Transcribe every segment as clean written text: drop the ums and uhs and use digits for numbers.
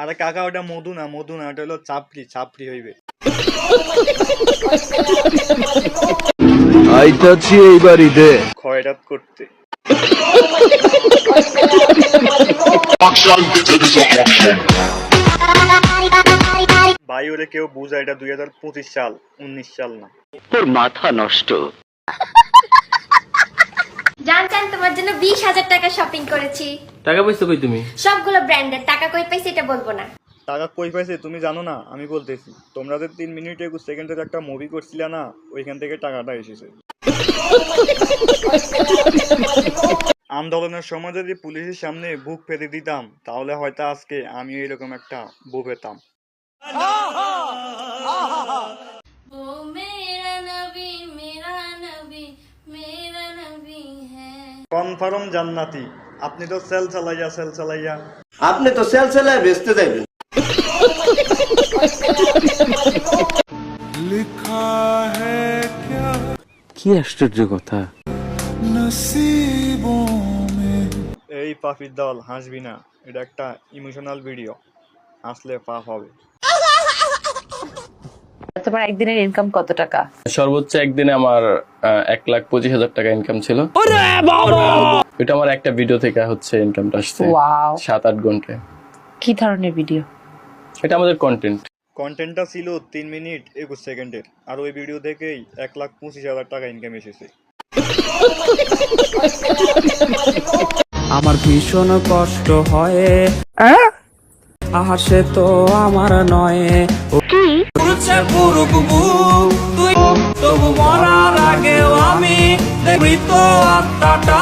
আরে কাকা ওটা মধু না ওটা হলো চাপড়ি হইবে। আইতাছি এইবার ঈদে খয়রাত করতে। ভাই ওরে কেউ বুঝা, এটা 2025 সাল, 19 সাল না। তোর মাথা নষ্ট। জানতেন তোমার জন্য 20,000 টাকা শপিং করেছি। টাকা পয়সা কই তুমি? সবগুলো ব্র্যান্ডের। টাকা কই পাইছি এটা বলবো না। টাকা কই পাইছে তুমি জানো না? আমি বলতেছি, তোমরা যে 3 মিনিট 21 সেকেন্ডের একটা মুভি করছিলা না, ওইখান থেকে টাকাটা এসেছে। আন্দোলনের সময় যদি পুলিশের সামনে বুক পেতে দিতাম, তাহলে হয়তো আজকে আমি এরকম একটা বউ পেতাম। কনফার্ম জান্নাতি। আপনি তো সেল চালাইয়া আপনি তো সেল সেলায় বেচতে যাইবেন। কি আশ্চর্য কথা। এই পাপির দল হাসবি না, এটা একটা ইমোশনাল ভিডিও, হাসলে পাপ হবে। তোমার একদিনের ইনকাম কত টাকা? সর্বোচ্চ একদিনে আমার 1,25,000 টাকা ইনকাম ছিল। এটা আমার একটা ভিডিও থেকে হচ্ছে ইনকামটা আসছে। ওয়াও। 7-8 ঘন্টায়। কি ধরনের ভিডিও? এটা আমাদের কন্টেন্টটা ছিল 3 মিনিট 21 সেকেন্ডের, আর ওই ভিডিও থেকেই 1,25,000 টাকা ইনকাম এসেছে। আমার ভীষণ কষ্ট হয়, আহার সে তো আমার নয়। তুই তবু মরার আগেও আমি দেখবি তো আত্মাটা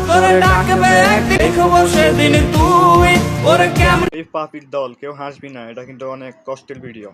তোরে ডাকবে, দেখবো সেদিন তুই ওরে কেমন। এই পাপির দল কেউ হাসবি না, এটা কিন্তু অনেক কষ্টের ভিডিও।